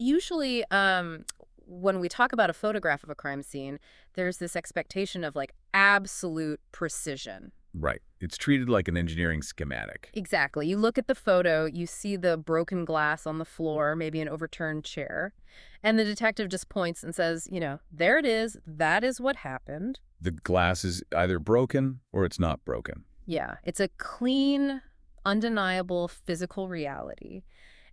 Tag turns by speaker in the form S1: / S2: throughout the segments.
S1: Usually, when we talk about a photograph of a crime scene, there's this expectation of like absolute precision.
S2: Right. It's treated like an engineering schematic.
S1: Exactly. You look at the photo, you see the broken glass on the floor, maybe an overturned chair, and the detective just points and says, there it is. That is what happened.
S2: The glass is either broken or it's not broken.
S1: Yeah, it's a clean, undeniable physical reality.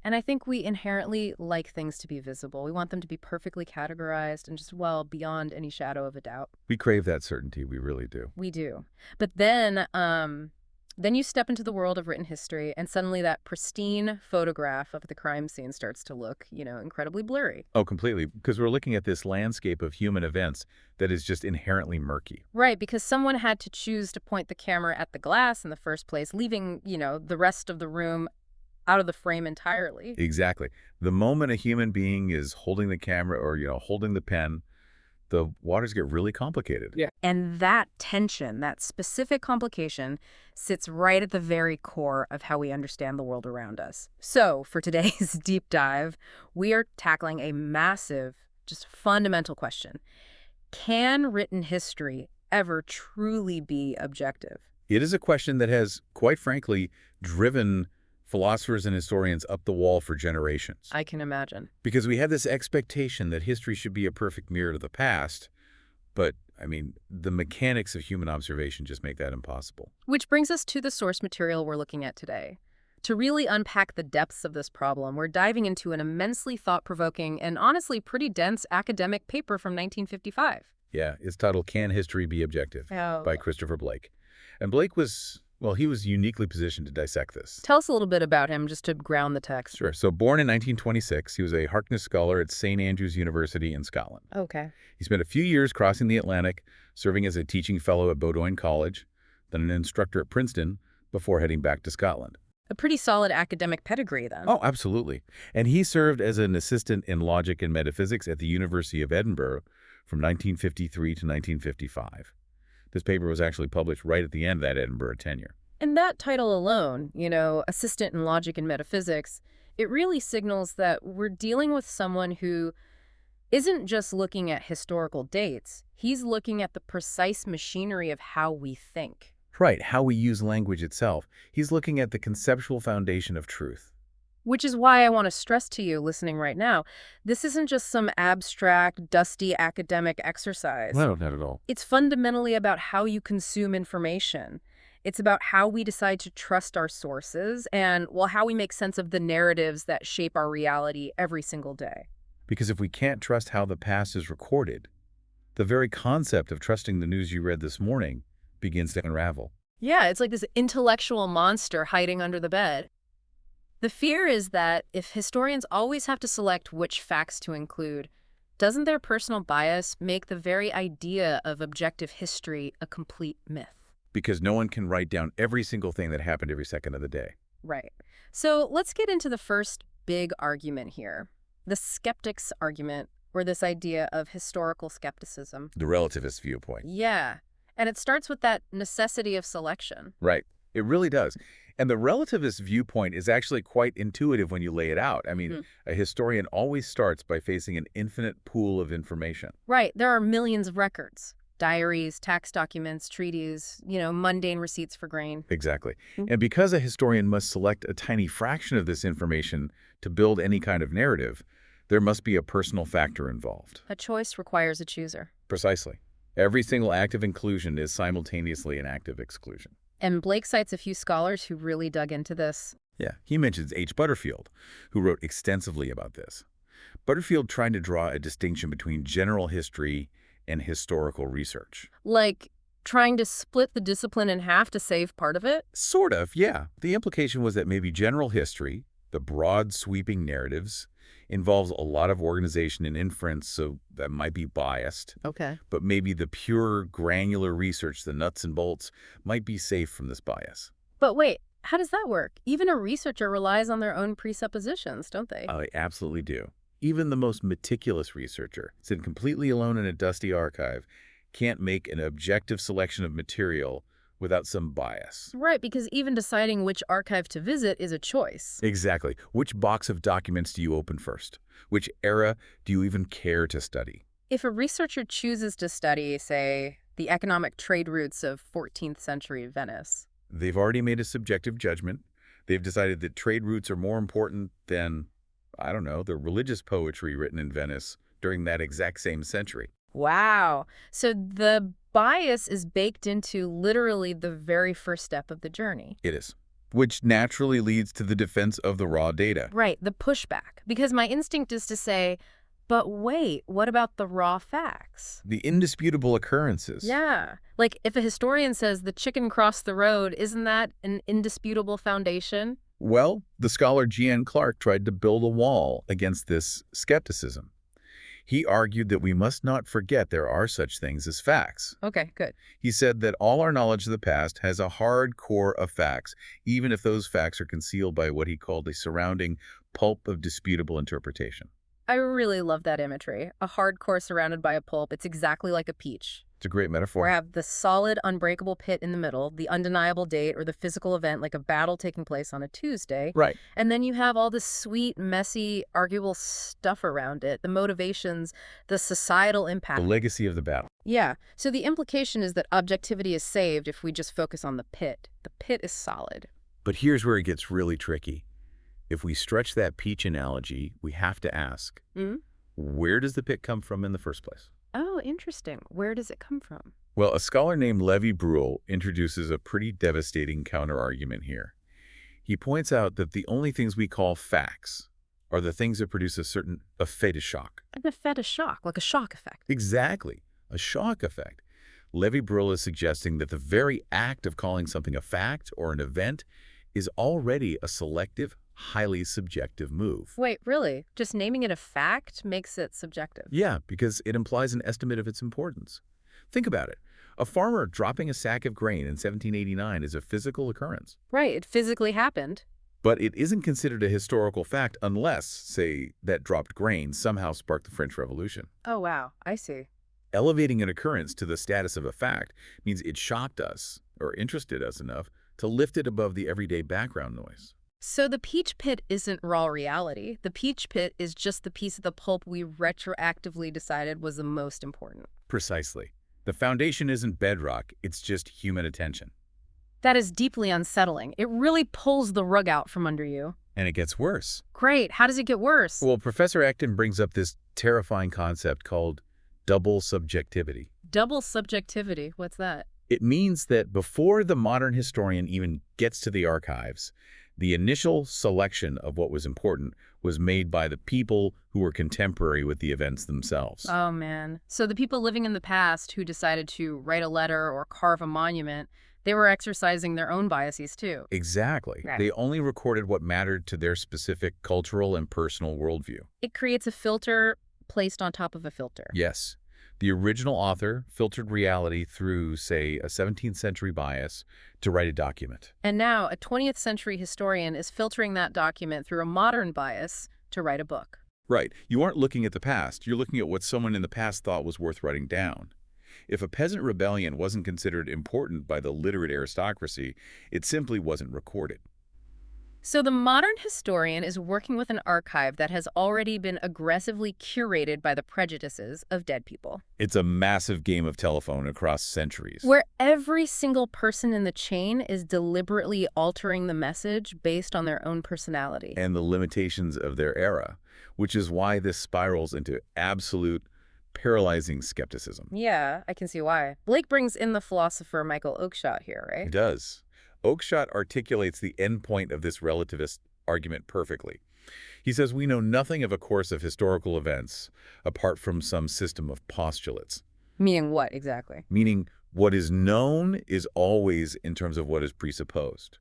S1: And I think we inherently like things to be visible. We want them to be perfectly categorized and just, well, beyond any shadow of a doubt.
S2: We crave that certainty. We really do.
S1: We do. But then you step into the world of written history, and suddenly that pristine photograph of the crime scene starts to look, incredibly blurry.
S2: Oh, completely. Because we're looking at this landscape of human events that is just inherently murky.
S1: Right, because someone had to choose to point the camera at the glass in the first place, leaving, the rest of the room out of the frame entirely.
S2: Exactly. The moment a human being is holding the camera or, holding the pen, the waters get really complicated.
S1: Yeah. And that tension, that specific complication, sits right at the very core of how we understand the world around us. So, for today's deep dive, we are tackling a massive, just fundamental question. Can written history ever truly be objective?
S2: It is a question that has, quite frankly, driven philosophers and historians up the wall for generations.
S1: I can imagine.
S2: Because we have this expectation that history should be a perfect mirror to the past, but, the mechanics of human observation just make that impossible.
S1: Which brings us to the source material we're looking at today. To really unpack the depths of this problem, we're diving into an immensely thought-provoking and honestly pretty dense academic paper from 1955.
S2: Yeah, it's titled Can History Be Objective?
S1: Oh.
S2: By Christopher Blake. And Blake was... Well, he was uniquely positioned to dissect this.
S1: Tell us a little bit about him, just to ground the text.
S2: Sure. So born in 1926, he was a Harkness Scholar at St. Andrews University in Scotland.
S1: Okay.
S2: He spent a few years crossing the Atlantic, serving as a teaching fellow at Bowdoin College, then an instructor at Princeton, before heading back to Scotland.
S1: A pretty solid academic pedigree, then.
S2: Oh, absolutely. And he served as an assistant in logic and metaphysics at the University of Edinburgh from 1953 to 1955. This paper was actually published right at the end of that Edinburgh tenure.
S1: And that title alone, assistant in logic and metaphysics, it really signals that we're dealing with someone who isn't just looking at historical dates. He's looking at the precise machinery of how we think.
S2: Right, how we use language itself. He's looking at the conceptual foundation of truth.
S1: Which is why I want to stress to you listening right now, this isn't just some abstract, dusty academic exercise.
S2: No, not at all.
S1: It's fundamentally about how you consume information. It's about how we decide to trust our sources and, how we make sense of the narratives that shape our reality every single day.
S2: Because if we can't trust how the past is recorded, the very concept of trusting the news you read this morning begins to unravel.
S1: Yeah, it's like this intellectual monster hiding under the bed. The fear is that if historians always have to select which facts to include, doesn't their personal bias make the very idea of objective history a complete myth?
S2: Because no one can write down every single thing that happened every second of the day.
S1: Right. So let's get into the first big argument here. The skeptic's argument, or this idea of historical skepticism.
S2: The relativist viewpoint.
S1: Yeah. And it starts with that necessity of selection.
S2: Right. It really does. And the relativist viewpoint is actually quite intuitive when you lay it out. A historian always starts by facing an infinite pool of information.
S1: Right. There are millions of records. Diaries, tax documents, treaties, mundane receipts for grain.
S2: Exactly. And because a historian must select a tiny fraction of this information to build any kind of narrative, there must be a personal factor involved.
S1: A choice requires a chooser.
S2: Precisely. Every single act of inclusion is simultaneously an act of exclusion.
S1: And Blake cites a few scholars who really dug into this.
S2: Yeah, he mentions H. Butterfield, who wrote extensively about this. Butterfield tried to draw a distinction between general history and historical research.
S1: Like trying to split the discipline in half to save part of it?
S2: Sort of, yeah. The implication was that maybe general history, the broad sweeping narratives, involves a lot of organization and inference, so that might be biased.
S1: Okay.
S2: But maybe the pure granular research, the nuts and bolts, might be safe from this bias.
S1: But wait, how does that work? Even a researcher relies on their own presuppositions, don't they?
S2: They absolutely do. Even the most meticulous researcher, sitting completely alone in a dusty archive, can't make an objective selection of material without some bias.
S1: Right, because even deciding which archive to visit is a choice.
S2: Exactly. Which box of documents do you open first? Which era do you even care to study?
S1: If a researcher chooses to study, say, the economic trade routes of 14th century Venice.
S2: They've already made a subjective judgment. They've decided that trade routes are more important than, I don't know, the religious poetry written in Venice during that exact same century.
S1: Wow. So the bias is baked into literally the very first step of the journey.
S2: It is. Which naturally leads to the defense of the raw data.
S1: Right, the pushback. Because my instinct is to say, but wait, what about the raw facts?
S2: The indisputable occurrences.
S1: Yeah. Like, if a historian says the chicken crossed the road, isn't that an indisputable foundation?
S2: Well, the scholar G.N. Clark tried to build a wall against this skepticism. He argued that we must not forget there are such things as facts.
S1: Okay, good.
S2: He said that all our knowledge of the past has a hard core of facts, even if those facts are concealed by what he called a surrounding pulp of disputable interpretation.
S1: I really love that imagery. A hardcore surrounded by a pulp. It's exactly like a peach.
S2: It's a great metaphor.
S1: Where I have the solid, unbreakable pit in the middle, the undeniable date or the physical event like a battle taking place on a Tuesday.
S2: Right.
S1: And then you have all this sweet, messy, arguable stuff around it, the motivations, the societal impact.
S2: The legacy of the battle.
S1: Yeah. So the implication is that objectivity is saved if we just focus on the pit. The pit is solid.
S2: But here's where it gets really tricky. If we stretch that peach analogy, we have to ask, where does the pit come from in the first place?
S1: Oh, interesting. Where does it come from?
S2: Well, a scholar named Levi Bruhl introduces a pretty devastating counterargument here. He points out that the only things we call facts are the things that produce a certain effet de shock.
S1: An effet de shock, like a shock effect.
S2: Exactly, a shock effect. Levi Bruhl is suggesting that the very act of calling something a fact or an event is already a selective, highly subjective move.
S1: Wait, really? Just naming it a fact makes it subjective?
S2: Yeah, because it implies an estimate of its importance. Think about it. A farmer dropping a sack of grain in 1789 is a physical occurrence.
S1: Right, it physically happened.
S2: But it isn't considered a historical fact unless, say, that dropped grain somehow sparked the French Revolution.
S1: Oh, wow. I see.
S2: Elevating an occurrence to the status of a fact means it shocked us or interested us enough to lift it above the everyday background noise.
S1: So the peach pit isn't raw reality. The peach pit is just the piece of the pulp we retroactively decided was the most important.
S2: Precisely. The foundation isn't bedrock, it's just human attention.
S1: That is deeply unsettling. It really pulls the rug out from under you.
S2: And it gets worse.
S1: Great. How does it get worse?
S2: Well, Professor Acton brings up this terrifying concept called double subjectivity.
S1: Double subjectivity. What's that?
S2: It means that before the modern historian even gets to the archives, the initial selection of what was important was made by the people who were contemporary with the events themselves.
S1: Oh, man. So the people living in the past who decided to write a letter or carve a monument, they were exercising their own biases, too.
S2: Exactly.
S1: Right.
S2: They only recorded what mattered to their specific cultural and personal worldview.
S1: It creates a filter placed on top of a filter.
S2: Yes. The original author filtered reality through, say, a 17th century bias to write a document.
S1: And now a 20th century historian is filtering that document through a modern bias to write a book.
S2: Right. You aren't looking at the past. You're looking at what someone in the past thought was worth writing down. If a peasant rebellion wasn't considered important by the literate aristocracy, it simply wasn't recorded.
S1: So the modern historian is working with an archive that has already been aggressively curated by the prejudices of dead people.
S2: It's a massive game of telephone across centuries.
S1: Where every single person in the chain is deliberately altering the message based on their own personality.
S2: And the limitations of their era, which is why this spirals into absolute, paralyzing skepticism.
S1: Yeah, I can see why. Blake brings in the philosopher Michael Oakeshott here, right?
S2: He does. Oakeshott articulates the endpoint of this relativist argument perfectly. He says we know nothing of a course of historical events apart from some system of postulates.
S1: Meaning what, exactly?
S2: Meaning what is known is always in terms of what is presupposed.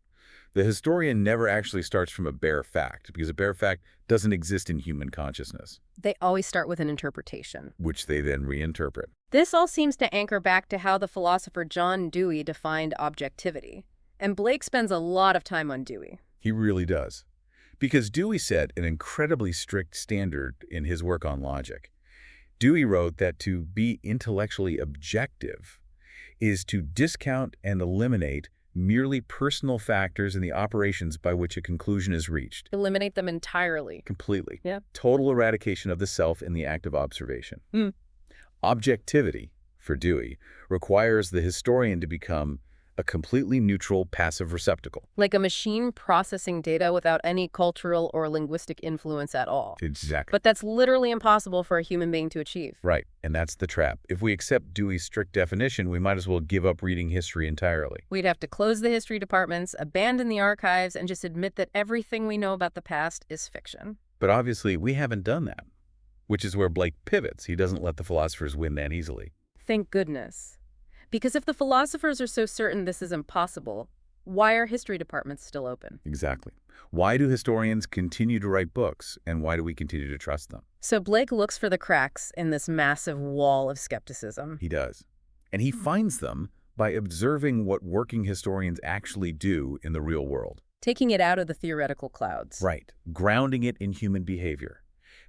S2: The historian never actually starts from a bare fact, because a bare fact doesn't exist in human consciousness.
S1: They always start with an interpretation,
S2: which they then reinterpret.
S1: This all seems to anchor back to how the philosopher John Dewey defined objectivity. And Blake spends a lot of time on Dewey.
S2: He really does. Because Dewey set an incredibly strict standard in his work on logic. Dewey wrote that to be intellectually objective is to discount and eliminate merely personal factors in the operations by which a conclusion is reached.
S1: Eliminate them entirely.
S2: Completely.
S1: Yeah.
S2: Total eradication of the self in the act of observation.
S1: Hmm.
S2: Objectivity, for Dewey, requires the historian to become a completely neutral, passive receptacle.
S1: Like a machine processing data without any cultural or linguistic influence at all.
S2: Exactly.
S1: But that's literally impossible for a human being to achieve.
S2: Right, and that's the trap. If we accept Dewey's strict definition, we might as well give up reading history entirely.
S1: We'd have to close the history departments, abandon the archives, and just admit that everything we know about the past is fiction.
S2: But obviously, we haven't done that, which is where Blake pivots. He doesn't let the philosophers win that easily.
S1: Thank goodness. Because if the philosophers are so certain this is impossible, why are history departments still open?
S2: Exactly. Why do historians continue to write books, and why do we continue to trust them?
S1: So Blake looks for the cracks in this massive wall of skepticism.
S2: He does. And he finds them by observing what working historians actually do in the real world.
S1: Taking it out of the theoretical clouds.
S2: Right. Grounding it in human behavior.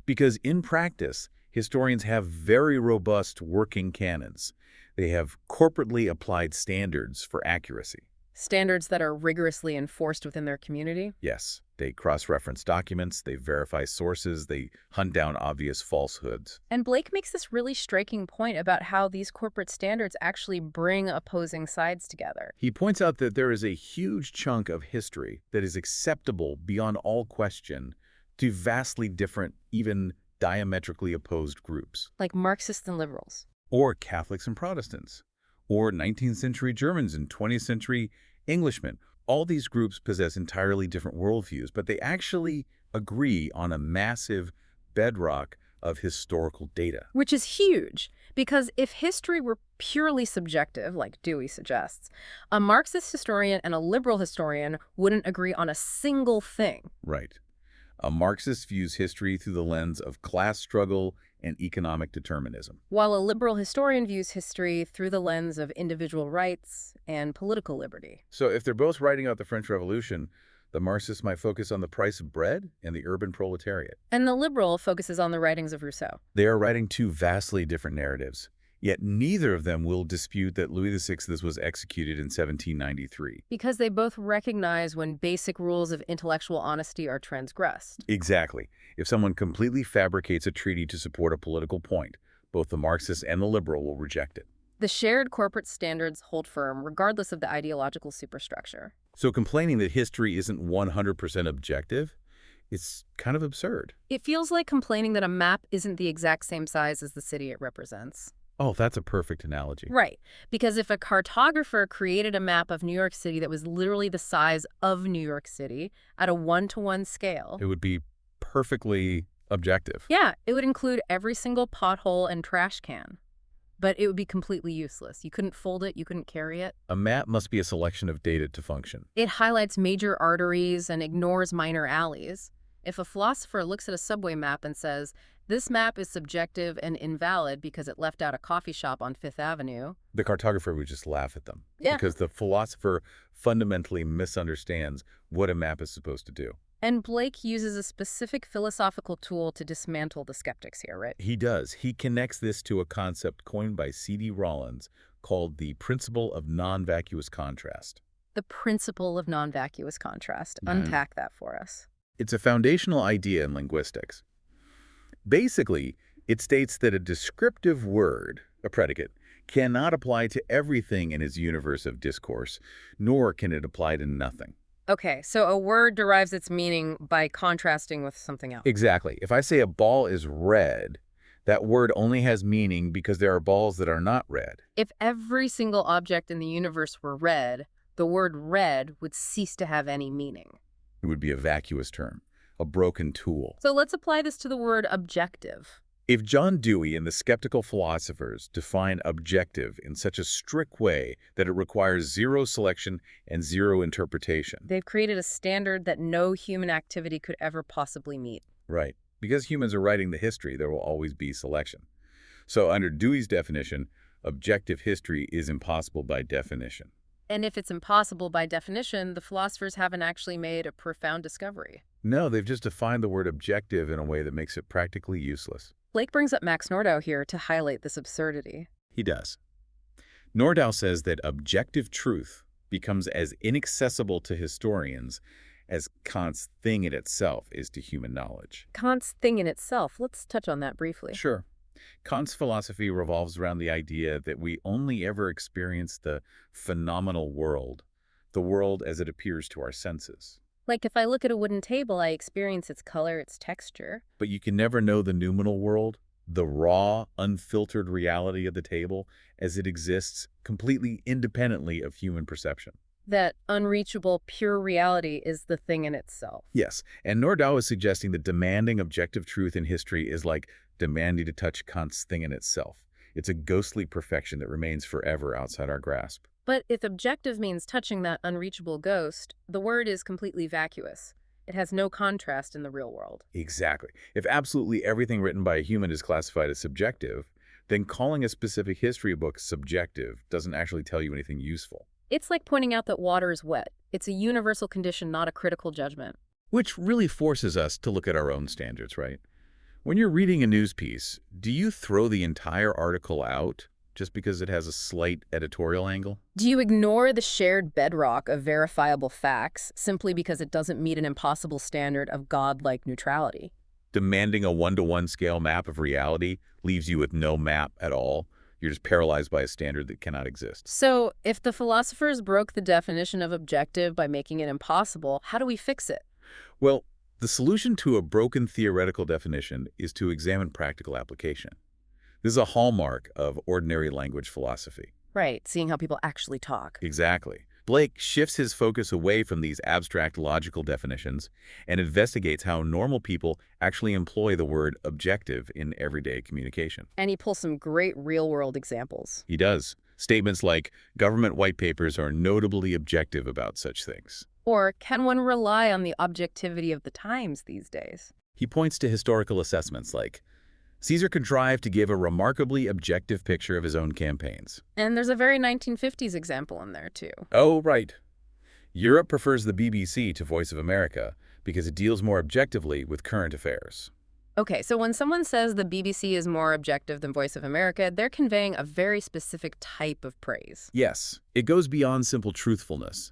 S2: Because in practice, historians have very robust working canons. They have corporately applied standards for accuracy.
S1: Standards that are rigorously enforced within their community?
S2: Yes, they cross-reference documents, they verify sources, they hunt down obvious falsehoods.
S1: And Blake makes this really striking point about how these corporate standards actually bring opposing sides together.
S2: He points out that there is a huge chunk of history that is acceptable beyond all question to vastly different, even diametrically opposed groups.
S1: Like Marxists and liberals.
S2: Or Catholics and Protestants, or 19th century Germans and 20th century Englishmen. All these groups possess entirely different worldviews, but they actually agree on a massive bedrock of historical data.
S1: Which is huge, because if history were purely subjective, like Dewey suggests, a Marxist historian and a liberal historian wouldn't agree on a single thing.
S2: Right. A Marxist views history through the lens of class struggle and economic determinism.
S1: While a liberal historian views history through the lens of individual rights and political liberty.
S2: So if they're both writing about the French Revolution, the Marxists might focus on the price of bread and the urban proletariat.
S1: And the liberal focuses on the writings of Rousseau.
S2: They are writing two vastly different narratives, yet neither of them will dispute that Louis XVI was executed in 1793.
S1: Because they both recognize when basic rules of intellectual honesty are transgressed.
S2: Exactly. If someone completely fabricates a treaty to support a political point, both the Marxist and the liberal will reject it.
S1: The shared corporate standards hold firm regardless of the ideological superstructure.
S2: So complaining that history isn't 100% objective, it's kind of absurd.
S1: It feels like complaining that a map isn't the exact same size as the city it represents.
S2: Oh, that's a perfect analogy.
S1: Right, because if a cartographer created a map of New York City that was literally the size of New York City at a one-to-one scale,
S2: It would be perfectly objective.
S1: yeah, it would include every single pothole and trash can. But it would be completely useless. You couldn't fold it, you couldn't carry it.
S2: A map must be a selection of data to function.
S1: It highlights major arteries and ignores minor alleys. If a philosopher looks at a subway map and says, this map is subjective and invalid because it left out a coffee shop on Fifth Avenue.
S2: The cartographer would just laugh at them.
S1: Yeah.
S2: Because the philosopher fundamentally misunderstands what a map is supposed to do.
S1: And Blake uses a specific philosophical tool to dismantle the skeptics here, right?
S2: He does. He connects this to a concept coined by C.D. Rollins called the principle of non-vacuous contrast.
S1: The principle of non-vacuous contrast. Unpack that for us.
S2: It's a foundational idea in linguistics. Basically, it states that a descriptive word, a predicate, cannot apply to everything in its universe of discourse, nor can it apply to nothing.
S1: Okay, so a word derives its meaning by contrasting with something else.
S2: Exactly. If I say a ball is red, that word only has meaning because there are balls that are not red.
S1: If every single object in the universe were red, the word red would cease to have any meaning.
S2: It would be a vacuous term, a broken tool.
S1: So let's apply this to the word objective.
S2: If John Dewey and the skeptical philosophers define objective in such a strict way that it requires zero selection and zero interpretation.
S1: They've created a standard that no human activity could ever possibly meet.
S2: Right. Because humans are writing the history, there will always be selection. So under Dewey's definition, objective history is impossible by definition.
S1: And if it's impossible by definition, the philosophers haven't actually made a profound discovery.
S2: No, they've just defined the word objective in a way that makes it practically useless.
S1: Blake brings up Max Nordau here to highlight this absurdity.
S2: He does. Nordau says that objective truth, becomes as inaccessible to historians as Kant's thing in itself is to human knowledge.
S1: Kant's thing in itself. Let's touch on that briefly.
S2: Sure. Kant's philosophy revolves around the idea that we only ever experience the phenomenal world, the world as it appears to our senses.
S1: Like if I look at a wooden table, I experience its color, its texture.
S2: But you can never know the noumenal world, the raw, unfiltered reality of the table as it exists completely independently of human perception.
S1: That unreachable, pure reality is the thing in itself.
S2: Yes, and Nordau is suggesting that demanding objective truth in history is like demanding to touch Kant's thing in itself. It's a ghostly perfection that remains forever outside our grasp.
S1: But if objective means touching that unreachable ghost, the word is completely vacuous. It has no contrast in the real world.
S2: Exactly. If absolutely everything written by a human is classified as subjective, then calling a specific history book subjective doesn't actually tell you anything useful.
S1: It's like pointing out that water is wet. It's a universal condition, not a critical judgment.
S2: Which really forces us to look at our own standards, right? When you're reading a news piece, do you throw the entire article out just because it has a slight editorial angle?
S1: Do you ignore the shared bedrock of verifiable facts simply because it doesn't meet an impossible standard of godlike neutrality?
S2: Demanding a one-to-one scale map of reality leaves you with no map at all. You're just paralyzed by a standard that cannot exist.
S1: So, if the philosophers broke the definition of objective by making it impossible, how do we fix it?
S2: Well, the solution to a broken theoretical definition is to examine practical application. This is a hallmark of ordinary language philosophy.
S1: Right, seeing how people actually talk.
S2: Exactly. Blake shifts his focus away from these abstract logical definitions and investigates how normal people actually employ the word objective in everyday communication.
S1: And he pulls some great real-world examples.
S2: He does. Statements like, government white papers are notably objective about such things.
S1: Or can one rely on the objectivity of the times these days?
S2: He points to historical assessments like, Caesar contrived to give a remarkably objective picture of his own campaigns.
S1: And there's a very 1950s example in there, too.
S2: Oh, right. Europe prefers the BBC to Voice of America because it deals more objectively with current affairs.
S1: Okay, so when someone says the BBC is more objective than Voice of America, they're conveying a very specific type of praise.
S2: Yes, it goes beyond simple truthfulness.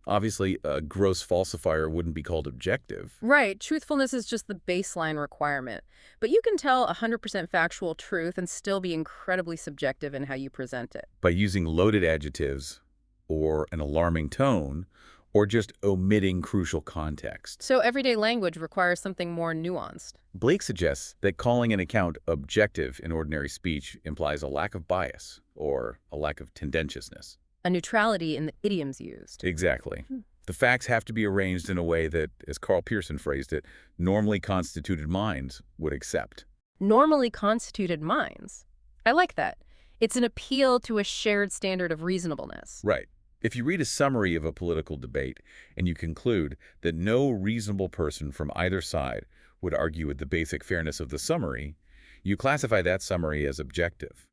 S2: Obviously, a gross falsifier wouldn't be called objective.
S1: Right, truthfulness is just the baseline requirement. But you can tell 100% factual truth and still be incredibly subjective in how you present it.
S2: By using loaded adjectives, or an alarming tone, or just omitting crucial context.
S1: So everyday language requires something more nuanced.
S2: Blake suggests that calling an account objective in ordinary speech implies a lack of bias, or a lack of tendentiousness.
S1: A neutrality in the idioms used.
S2: Exactly. The facts have to be arranged in a way that, as Carl Pearson phrased it, normally constituted minds would accept.
S1: Normally constituted minds. I like that. It's an appeal to a shared standard of reasonableness.
S2: Right. If you read a summary of a political debate and you conclude that no reasonable person from either side would argue with the basic fairness of the summary, you classify that summary as objective.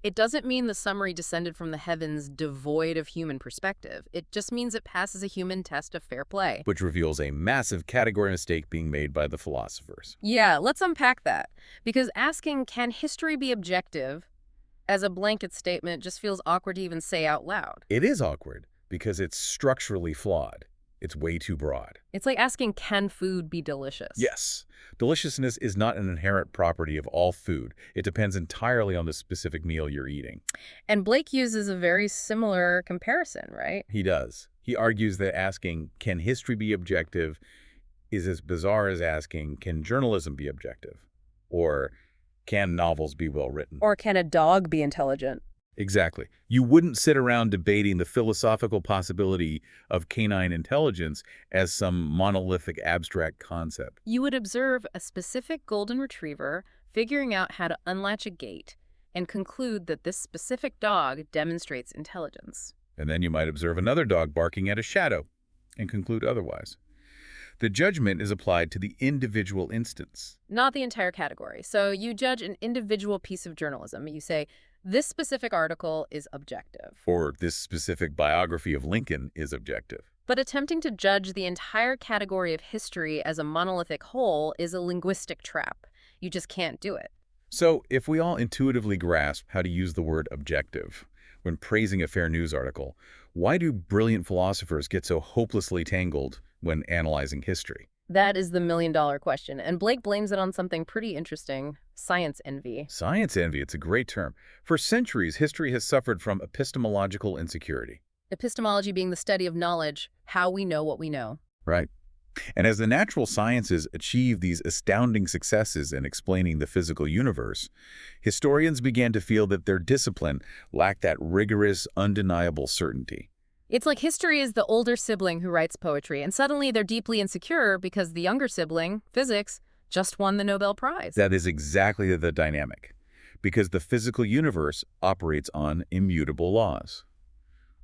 S1: It doesn't mean the summary descended from the heavens devoid of human perspective. It just means it passes a human test of fair play.
S2: Which reveals a massive category mistake being made by the philosophers.
S1: Yeah, let's unpack that. Because asking, can history be objective, as a blanket statement just feels awkward to even say out loud.
S2: It is awkward because it's structurally flawed. It's way too broad.
S1: It's like asking, can food be delicious?
S2: Yes. Deliciousness is not an inherent property of all food. It depends entirely on the specific meal you're eating.
S1: And Blake uses a very similar comparison, right?
S2: He does. He argues that asking, can history be objective, is as bizarre as asking, can journalism be objective? Or can novels be well written?
S1: Or can a dog be intelligent?
S2: Exactly. You wouldn't sit around debating the philosophical possibility of canine intelligence as some monolithic abstract concept.
S1: You would observe a specific golden retriever figuring out how to unlatch a gate and conclude that this specific dog demonstrates intelligence.
S2: And then you might observe another dog barking at a shadow and conclude otherwise. The judgment is applied to the individual instance.
S1: Not the entire category. So you judge an individual piece of journalism. You say, this specific article is objective.
S2: Or this specific biography of Lincoln is objective.
S1: But attempting to judge the entire category of history as a monolithic whole is a linguistic trap. You just can't do it.
S2: So if we all intuitively grasp how to use the word objective, when praising a fair news article. Why do brilliant philosophers get so hopelessly tangled when analyzing history?
S1: That is the million-dollar question, and Blake blames it on something pretty interesting: science envy.
S2: Science envy, it's a great term. For centuries, history has suffered from epistemological insecurity.
S1: Epistemology being the study of knowledge, how we know what we know.
S2: Right. And as the natural sciences achieve these astounding successes in explaining the physical universe, historians began to feel that their discipline lacked that rigorous, undeniable certainty.
S1: It's like history is the older sibling who writes poetry, and suddenly they're deeply insecure because the younger sibling, physics, just won the Nobel Prize.
S2: That is exactly the dynamic, because the physical universe operates on immutable laws.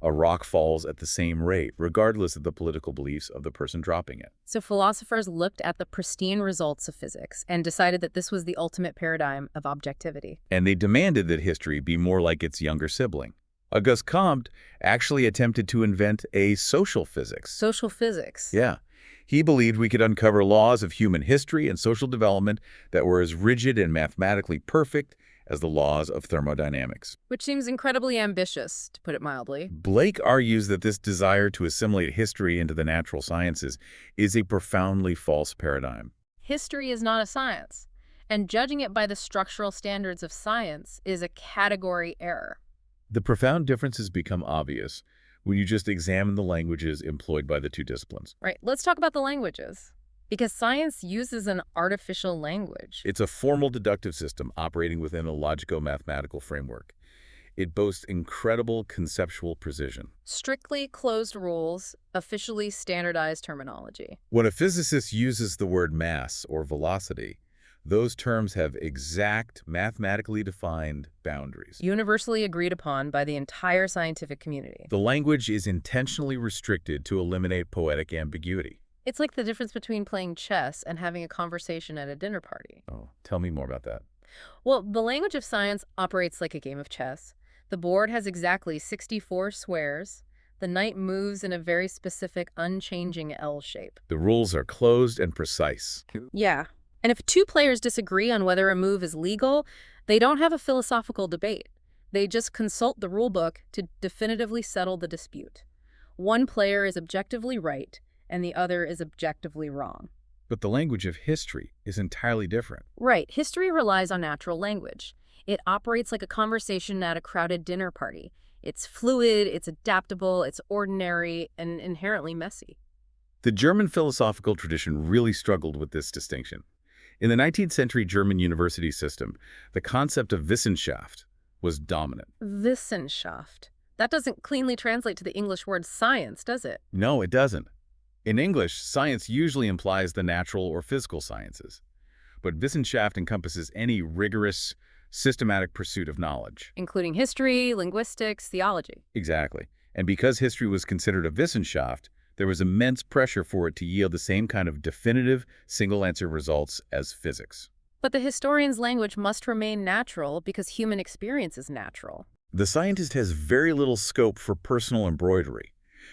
S2: A rock falls at the same rate, regardless of the political beliefs of the person dropping it.
S1: So philosophers looked at the pristine results of physics and decided that this was the ultimate paradigm of objectivity.
S2: And they demanded that history be more like its younger sibling. Auguste Comte actually attempted to invent a social physics.
S1: Social physics.
S2: Yeah. He believed we could uncover laws of human history and social development that were as rigid and mathematically perfect as the laws of thermodynamics.
S1: Which seems incredibly ambitious, to put it mildly.
S2: Blake argues that this desire to assimilate history into the natural sciences is a profoundly false paradigm.
S1: History is not a science, and judging it by the structural standards of science is a category error.
S2: The profound differences become obvious when you just examine the languages employed by the two disciplines.
S1: Right, let's talk about the languages. Because science uses an artificial language.
S2: It's a formal deductive system operating within a logico-mathematical framework. It boasts incredible conceptual precision.
S1: Strictly closed rules, officially standardized terminology.
S2: When a physicist uses the word mass or velocity, those terms have exact, mathematically defined boundaries.
S1: Universally agreed upon by the entire scientific community.
S2: The language is intentionally restricted to eliminate poetic ambiguity.
S1: It's like the difference between playing chess and having a conversation at a dinner party.
S2: Oh, tell me more about that.
S1: Well, the language of science operates like a game of chess. The board has exactly 64 squares. The knight moves in a very specific, unchanging L shape.
S2: The rules are closed and precise.
S1: Yeah. And if two players disagree on whether a move is legal, they don't have a philosophical debate. They just consult the rulebook to definitively settle the dispute. One player is objectively right, and the other is objectively wrong.
S2: But the language of history is entirely different.
S1: Right. History relies on natural language. It operates like a conversation at a crowded dinner party. It's fluid, it's adaptable, it's ordinary, and inherently messy.
S2: The German philosophical tradition really struggled with this distinction. In the 19th century German university system, the concept of Wissenschaft was dominant.
S1: Wissenschaft. That doesn't cleanly translate to the English word science, does it?
S2: No, it doesn't. In English, science usually implies the natural or physical sciences. But Wissenschaft encompasses any rigorous, systematic pursuit of knowledge.
S1: Including history, linguistics, theology.
S2: Exactly. And because history was considered a Wissenschaft, there was immense pressure for it to yield the same kind of definitive, single-answer results as physics.
S1: But the historian's language must remain natural because human experience is natural.
S2: The scientist has very little scope for personal embroidery,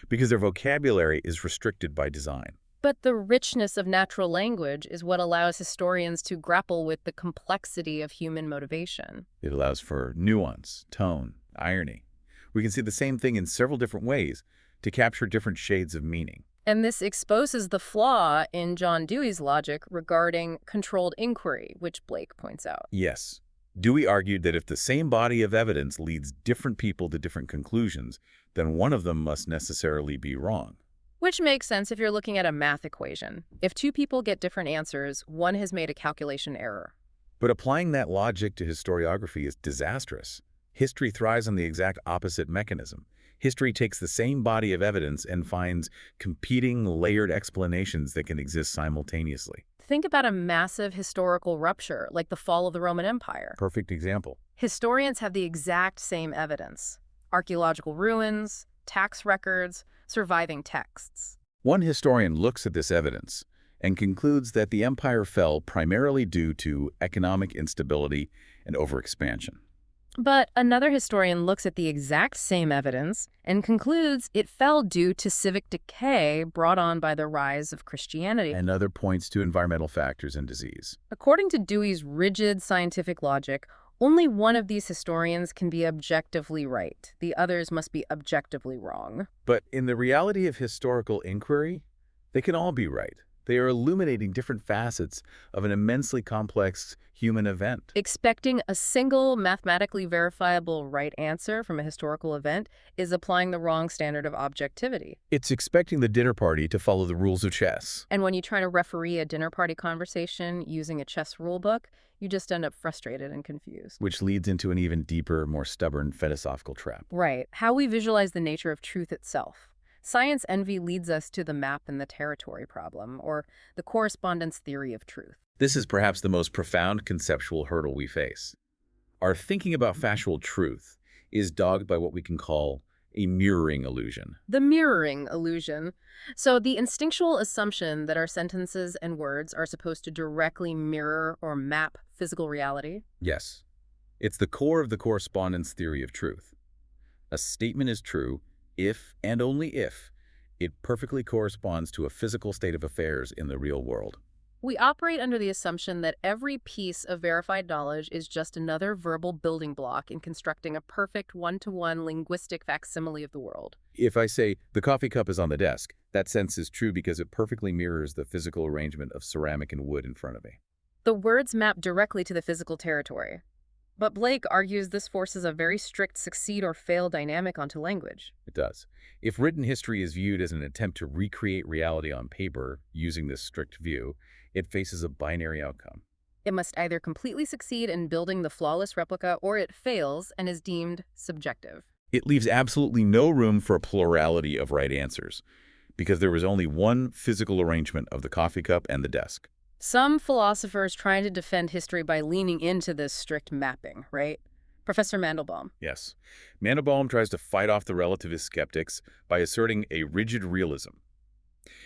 S2: because their vocabulary is restricted by design.
S1: But the richness of natural language is what allows historians to grapple with the complexity of human motivation.
S2: It allows for nuance, tone, irony. We can see the same thing in several different ways to capture different shades of meaning.
S1: And this exposes the flaw in John Dewey's logic regarding controlled inquiry, which Blake points out.
S2: Yes. Dewey argued that if the same body of evidence leads different people to different conclusions, then one of them must necessarily be wrong.
S1: Which makes sense if you're looking at a math equation. If two people get different answers, one has made a calculation error.
S2: But applying that logic to historiography is disastrous. History thrives on the exact opposite mechanism. History takes the same body of evidence and finds competing, layered explanations that can exist simultaneously.
S1: Think about a massive historical rupture, like the fall of the Roman Empire.
S2: Perfect example.
S1: Historians have the exact same evidence: archaeological ruins, tax records, surviving texts.
S2: One historian looks at this evidence and concludes that the empire fell primarily due to economic instability and overexpansion.
S1: But another historian looks at the exact same evidence and concludes it fell due to civic decay brought on by the rise of Christianity.
S2: Another points to environmental factors and disease.
S1: According to Dewey's rigid scientific logic, Only one of these historians can be objectively right. The others must be objectively wrong.
S2: But in the reality of historical inquiry, they can all be right. They are illuminating different facets of an immensely complex human event.
S1: Expecting a single mathematically verifiable right answer from a historical event is applying the wrong standard of objectivity.
S2: It's expecting the dinner party to follow the rules of chess.
S1: And when you try to referee a dinner party conversation using a chess rulebook, you just end up frustrated and confused.
S2: Which leads into an even deeper, more stubborn philosophical trap.
S1: Right. How we visualize the nature of truth itself. Science envy leads us to the map and the territory problem, or the correspondence theory of truth.
S2: This is perhaps the most profound conceptual hurdle we face. Our thinking about factual truth is dogged by what we can call a mirroring illusion.
S1: The mirroring illusion. So the instinctual assumption that our sentences and words are supposed to directly mirror or map physical reality.
S2: Yes, it's the core of the correspondence theory of truth. A statement is true if and only if it perfectly corresponds to a physical state of affairs in the real world.
S1: We operate under the assumption that every piece of verified knowledge is just another verbal building block in constructing a perfect one-to-one linguistic facsimile of the world.
S2: If I say, the coffee cup is on the desk, that sense is true because it perfectly mirrors the physical arrangement of ceramic and wood in front of me.
S1: The words map directly to the physical territory. But Blake argues this forces a very strict succeed or fail dynamic onto language.
S2: It does. If written history is viewed as an attempt to recreate reality on paper using this strict view, it faces a binary outcome.
S1: It must either completely succeed in building the flawless replica, or it fails and is deemed subjective.
S2: It leaves absolutely no room for a plurality of right answers, because there is only one physical arrangement of the coffee cup and the desk.
S1: Some philosophers trying to defend history by leaning into this strict mapping, right? Professor Mandelbaum.
S2: Yes. Mandelbaum tries to fight off the relativist skeptics by asserting a rigid realism.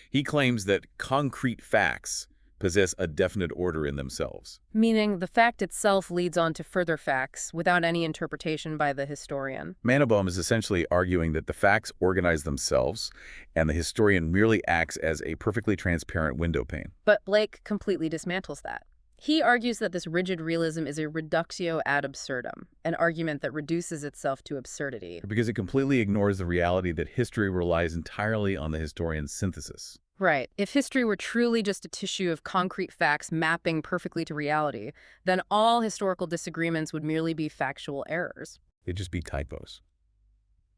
S2: He claims that concrete facts possess a definite order in themselves.
S1: Meaning the fact itself leads on to further facts without any interpretation by the historian.
S2: Mandelbaum is essentially arguing that the facts organize themselves, and the historian merely acts as a perfectly transparent windowpane.
S1: But Blake completely dismantles that. He argues that this rigid realism is a reductio ad absurdum, an argument that reduces itself to absurdity.
S2: Because it completely ignores the reality that history relies entirely on the historian's synthesis.
S1: Right. If history were truly just a tissue of concrete facts mapping perfectly to reality, then all historical disagreements would merely be factual errors.
S2: They'd just be typos.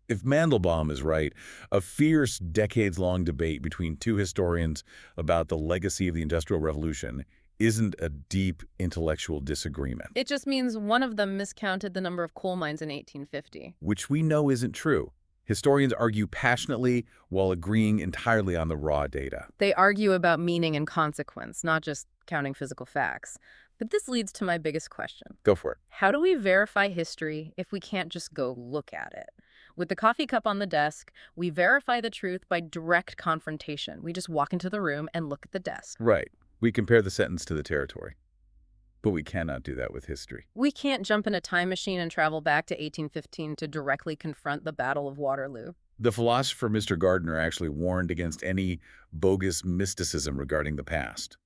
S2: If Mandelbaum is right, a fierce, decades-long debate between two historians about the legacy of the Industrial Revolution isn't a deep intellectual disagreement.
S1: It just means one of them miscounted the number of coal mines in 1850.
S2: Which we know isn't true. Historians argue passionately while agreeing entirely on the raw data.
S1: They argue about meaning and consequence, not just counting physical facts. But this leads to my biggest question.
S2: Go for it.
S1: How do we verify history if we can't just go look at it? With the coffee cup on the desk, we verify the truth by direct confrontation. We just walk into the room and look at the desk.
S2: Right. We compare the sentence to the territory. But we cannot do that with history.
S1: We can't jump in a time machine and travel back to 1815 to directly confront the Battle of Waterloo.
S2: The philosopher Mr. Gardner actually warned against any bogus mysticism regarding the past.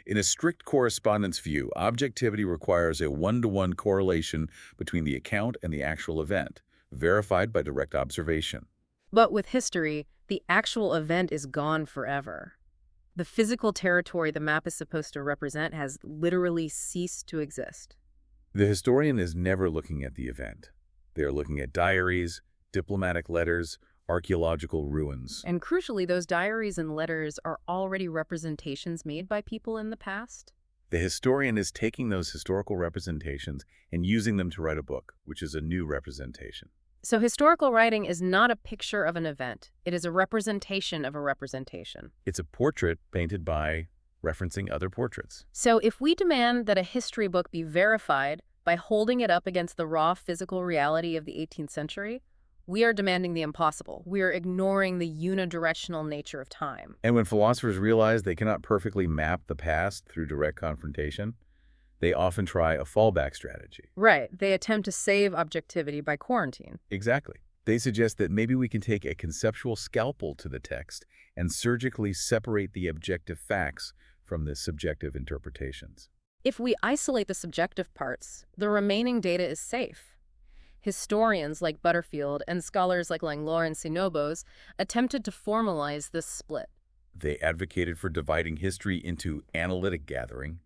S2: In a strict correspondence view, objectivity requires a one-to-one correlation between the account and the actual event, verified by direct observation.
S1: But with history, the actual event is gone forever. The physical territory the map is supposed to represent has literally ceased to exist.
S2: The historian is never looking at the event. They are looking at diaries, diplomatic letters, archaeological ruins.
S1: And crucially, those diaries and letters are already representations made by people in the past.
S2: The historian is taking those historical representations and using them to write a book, which is a new representation.
S1: So historical writing is not a picture of an event. It is a representation of a representation.
S2: It's a portrait painted by referencing other portraits.
S1: So if we demand that a history book be verified by holding it up against the raw physical reality of the 18th century, we are demanding the impossible. We are ignoring the unidirectional nature of time.
S2: And when philosophers realize they cannot perfectly map the past through direct confrontation, they often try a fallback strategy.
S1: Right. They attempt to save objectivity by quarantine.
S2: Exactly. They suggest that maybe we can take a conceptual scalpel to the text and surgically separate the objective facts from the subjective interpretations.
S1: If we isolate the subjective parts, the remaining data is safe. Historians like Butterfield and scholars like Langlois and Sinobos attempted to formalize this split.
S2: They advocated for dividing history into analytic gathering,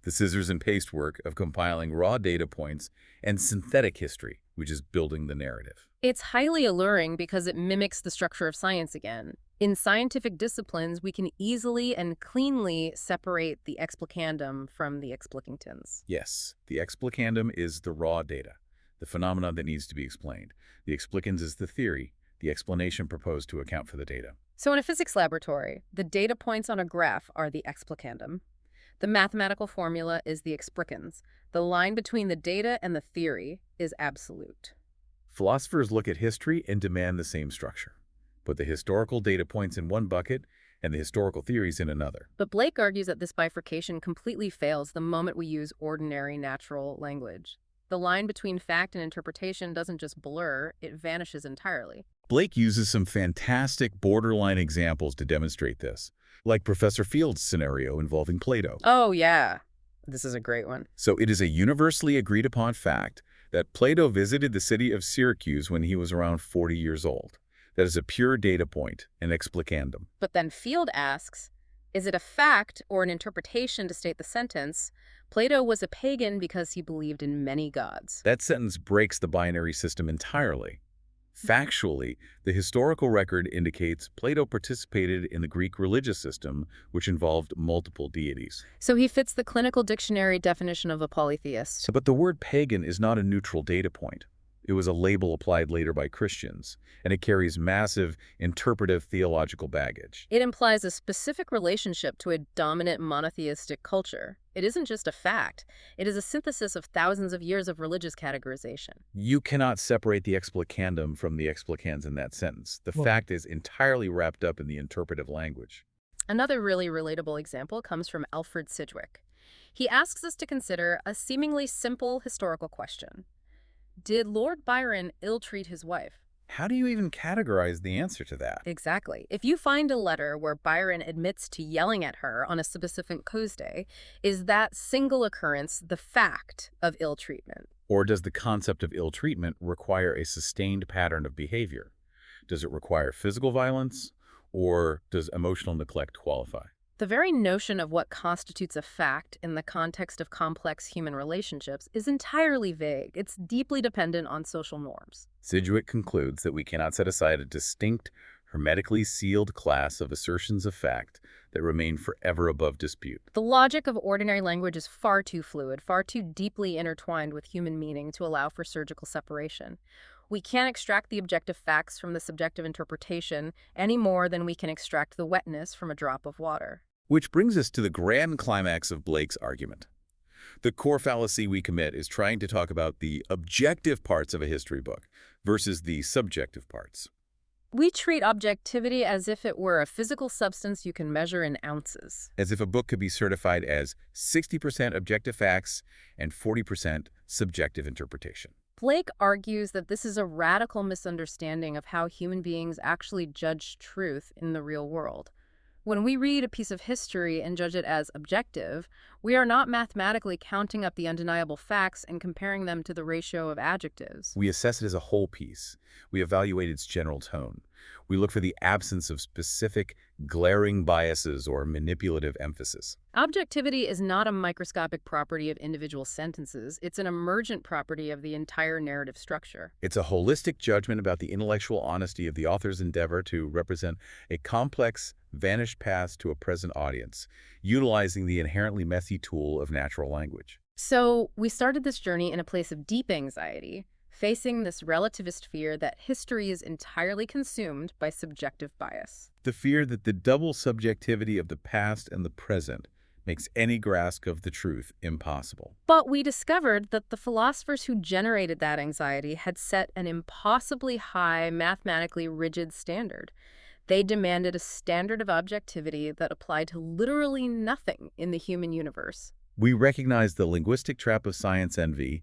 S2: the scissors and paste work of compiling raw data points, and synthetic history, which is building the narrative.
S1: It's highly alluring because it mimics the structure of science again. In scientific disciplines, we can easily and cleanly separate the explicandum from the explicitans.
S2: Yes, the explicandum is the raw data, the phenomenon that needs to be explained. The explicans is the theory, the explanation proposed to account for the data.
S1: So in a physics laboratory, the data points on a graph are the explicandum. The mathematical formula is the explicans. The line between the data and the theory is absolute.
S2: Philosophers look at history and demand the same structure. Put the historical data points in one bucket and the historical theories in another.
S1: But Blake argues that this bifurcation completely fails the moment we use ordinary natural language. The line between fact and interpretation doesn't just blur, it vanishes entirely.
S2: Blake uses some fantastic borderline examples to demonstrate this, like Professor Field's scenario involving Plato.
S1: Oh, yeah. This is a great one.
S2: So it is a universally agreed upon fact that Plato visited the city of Syracuse when he was around 40 years old. That is a pure data point, an explicandum.
S1: But then Field asks, is it a fact or an interpretation to state the sentence, Plato was a pagan because he believed in many gods?
S2: That sentence breaks the binary system entirely. Factually, the historical record indicates Plato participated in the Greek religious system, which involved multiple deities.
S1: So he fits the clinical dictionary definition of a polytheist.
S2: But the word pagan is not a neutral data point. It was a label applied later by Christians, and it carries massive interpretive theological baggage.
S1: It implies a specific relationship to a dominant monotheistic culture. It isn't just a fact. It is a synthesis of thousands of years of religious categorization.
S2: You cannot separate the explicandum from the explicans in that sentence. The fact is entirely wrapped up in the interpretive language.
S1: Another really relatable example comes from Alfred Sidgwick. He asks us to consider a seemingly simple historical question. Did Lord Byron ill-treat his wife?
S2: How do you even categorize the answer to that?
S1: Exactly. If you find a letter where Byron admits to yelling at her on a specific Tuesday, is that single occurrence the fact of ill treatment?
S2: Or does the concept of ill treatment require a sustained pattern of behavior? Does it require physical violence, or does emotional neglect qualify?
S1: The very notion of what constitutes a fact in the context of complex human relationships is entirely vague. It's deeply dependent on social norms.
S2: Sidgwick concludes that we cannot set aside a distinct, hermetically sealed class of assertions of fact that remain forever above dispute.
S1: The logic of ordinary language is far too fluid, far too deeply intertwined with human meaning to allow for surgical separation. We can't extract the objective facts from the subjective interpretation any more than we can extract the wetness from a drop of water.
S2: Which brings us to the grand climax of Blake's argument. The core fallacy we commit is trying to talk about the objective parts of a history book versus the subjective parts.
S1: We treat objectivity as if it were a physical substance you can measure in ounces.
S2: As if a book could be certified as 60% objective facts and 40% subjective interpretation.
S1: Blake argues that this is a radical misunderstanding of how human beings actually judge truth in the real world. When we read a piece of history and judge it as objective, we are not mathematically counting up the undeniable facts and comparing them to the ratio of adjectives.
S2: We assess it as a whole piece. We evaluate its general tone. We look for the absence of specific, glaring biases or manipulative emphasis.
S1: Objectivity is not a microscopic property of individual sentences. It's an emergent property of the entire narrative structure.
S2: It's a holistic judgment about the intellectual honesty of the author's endeavor to represent a complex, vanished past to a present audience, utilizing the inherently messy tool of natural language.
S1: So we started this journey in a place of deep anxiety, facing this relativist fear that history is entirely consumed by subjective bias.
S2: The fear that the double subjectivity of the past and the present makes any grasp of the truth impossible.
S1: But we discovered that the philosophers who generated that anxiety had set an impossibly high, mathematically rigid standard. They demanded a standard of objectivity that applied to literally nothing in the human universe.
S2: We recognize the linguistic trap of science envy,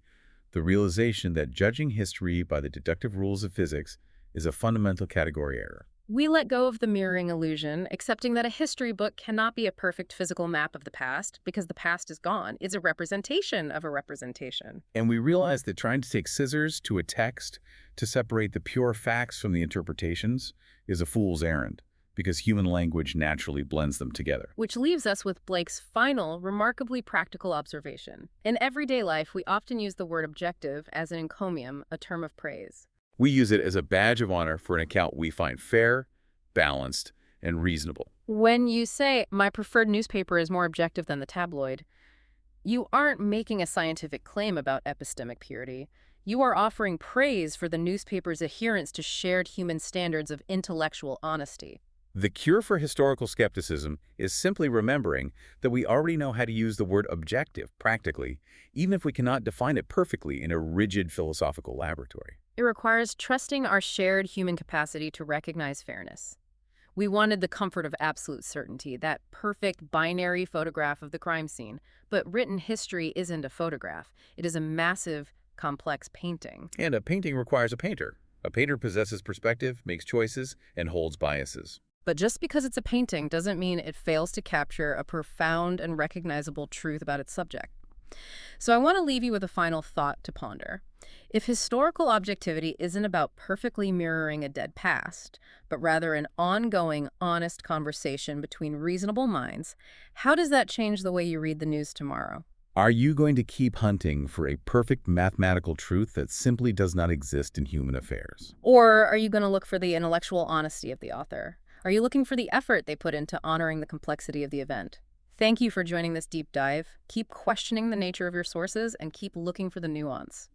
S2: the realization that judging history by the deductive rules of physics is a fundamental category error.
S1: We let go of the mirroring illusion, accepting that a history book cannot be a perfect physical map of the past because the past is gone. It's a representation of a representation.
S2: And we realize that trying to take scissors to a text to separate the pure facts from the interpretations is a fool's errand, because human language naturally blends them together.
S1: Which leaves us with Blake's final, remarkably practical observation. In everyday life, we often use the word objective as an encomium, a term of praise.
S2: We use it as a badge of honor for an account we find fair, balanced, and reasonable.
S1: When you say, my preferred newspaper is more objective than the tabloid, you aren't making a scientific claim about epistemic purity. You are offering praise for the newspaper's adherence to shared human standards of intellectual honesty.
S2: The cure for historical skepticism is simply remembering that we already know how to use the word objective practically, even if we cannot define it perfectly in a rigid philosophical laboratory.
S1: It requires trusting our shared human capacity to recognize fairness. We wanted the comfort of absolute certainty, that perfect binary photograph of the crime scene. But written history isn't a photograph. It is a massive, complex painting.
S2: And a painting requires a painter. A painter possesses perspective, makes choices, and holds biases.
S1: But just because it's a painting doesn't mean it fails to capture a profound and recognizable truth about its subject. So I want to leave you with a final thought to ponder. If historical objectivity isn't about perfectly mirroring a dead past, but rather an ongoing, honest conversation between reasonable minds, how does that change the way you read the news tomorrow?
S2: Are you going to keep hunting for a perfect mathematical truth that simply does not exist in human affairs?
S1: Or are you going to look for the intellectual honesty of the author? Are you looking for the effort they put into honoring the complexity of the event? Thank you for joining this deep dive. Keep questioning the nature of your sources and keep looking for the nuance.